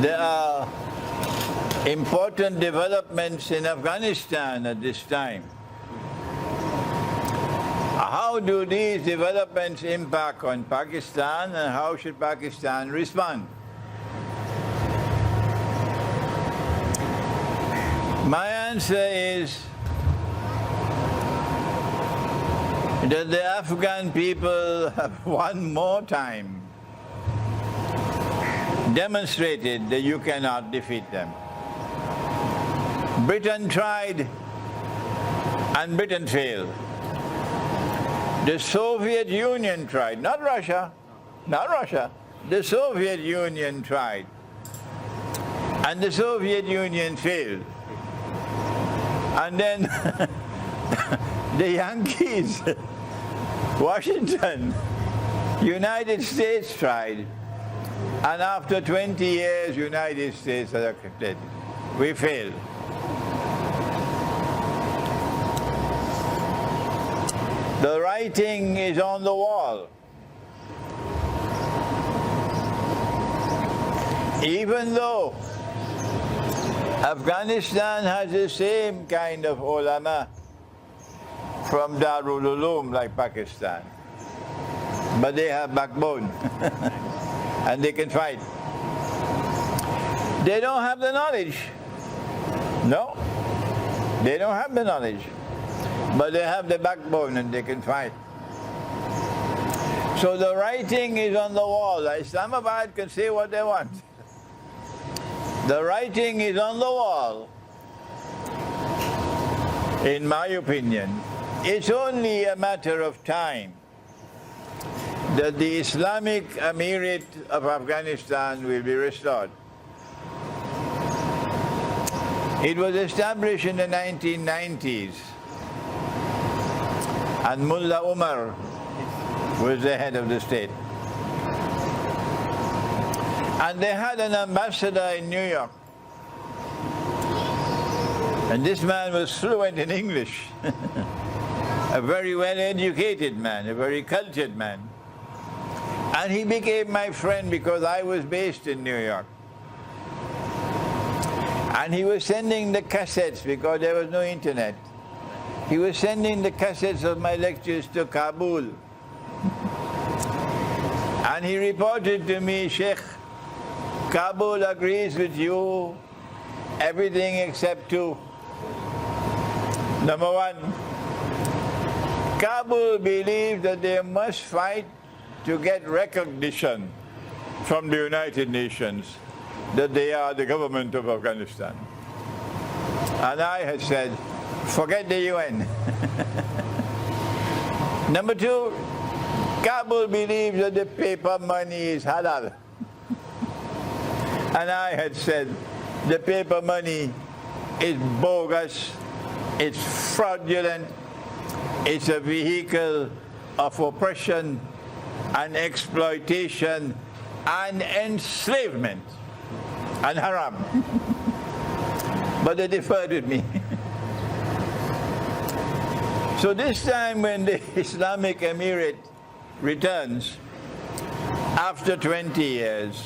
There are important developments in Afghanistan at this time. How do these developments impact on Pakistan, and how should Pakistan respond? My answer is that the Afghan people have one more time demonstrated that you cannot defeat them. Britain tried and Britain failed. The Soviet Union tried, not Russia, the Soviet Union tried, and the Soviet Union failed. And then the Yankees, Washington, United States tried, and after 20 years, United States has accepted. We failed. The writing is on the wall. Even though Afghanistan has the same kind of ulama from Darul Uloom like Pakistan, but they have backbone and they can fight. They don't have the knowledge. No, they don't have the knowledge, but they have the backbone and they can fight. So the writing is on the wall. Islamabad can say what they want. The writing is on the wall. In my opinion, it's only a matter of time that the Islamic Emirate of Afghanistan will be restored. It was established in the 1990s, and Mullah Umar was the head of the state. And they had an ambassador in New York. And this man was fluent in English. A very well-educated man, a very cultured man. And he became my friend because I was based in New York. And he was sending the cassettes because there was no internet. He was sending the cassettes of my lectures to Kabul. And he reported to me, Sheikh, Kabul agrees with you, everything except two. Number one, Kabul believes that they must fight to get recognition from the United Nations that they are the government of Afghanistan. And I had said, forget the UN. Number two, Kabul believes that the paper money is halal. And I had said, the paper money is bogus, it's fraudulent, it's a vehicle of oppression and exploitation and enslavement and haram. But they deferred with me. So this time when the Islamic Emirate returns, after 20 years,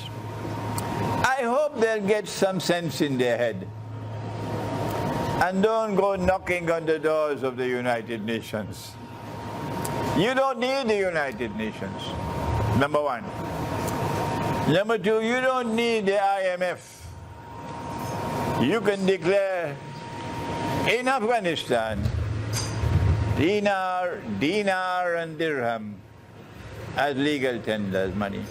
I hope they'll get some sense in their head and don't go knocking on the doors of the United Nations. You don't need the United Nations, number one. Number two, you don't need the IMF. You can declare in Afghanistan dinar and dirham as legal tender money.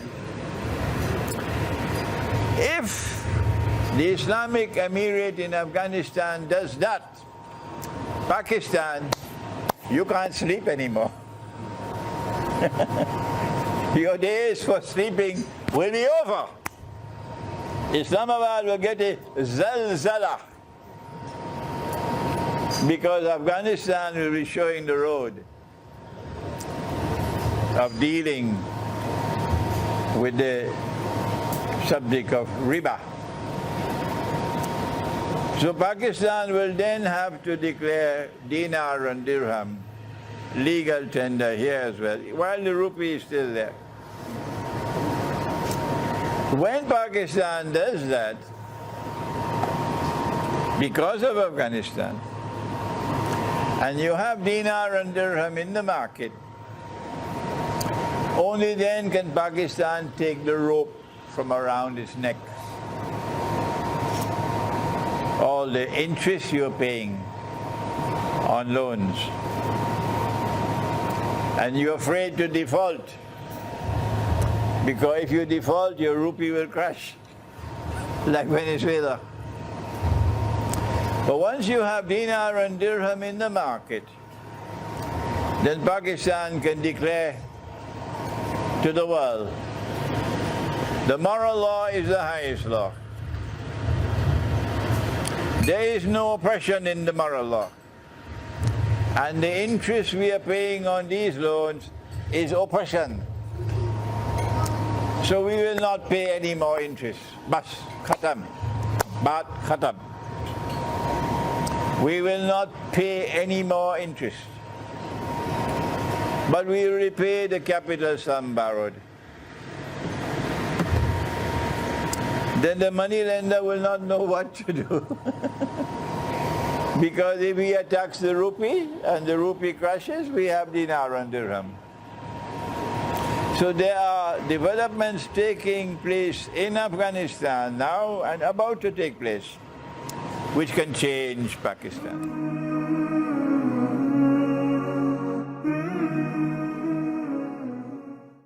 If the Islamic Emirate in Afghanistan does that, Pakistan, you can't sleep anymore. Your days for sleeping will be over. Islamabad will get a zalzala because Afghanistan will be showing the road of dealing with the subject of riba. So Pakistan will then have to declare dinar and dirham legal tender here as well, while the rupee is still there. When Pakistan does that, because of Afghanistan, and you have dinar and dirham in the market, only then can Pakistan take the rope from around its neck. All the interest you're paying on loans, and you're afraid to default, because if you default, your rupee will crash, like Venezuela. But once you have dinar and dirham in the market, then Pakistan can declare to the world, the moral law is the highest law. There is no oppression in the moral law. And the interest we are paying on these loans is oppression. So we will not pay any more interest. Bas, khatam. Baat, khatam. We will not pay any more interest. But we will repay the capital sum borrowed. Then the money lender will not know what to do. Because if we tax the rupee and the rupee crashes, we have dinar and dirham. So there are developments taking place in Afghanistan now and about to take place, which can change Pakistan.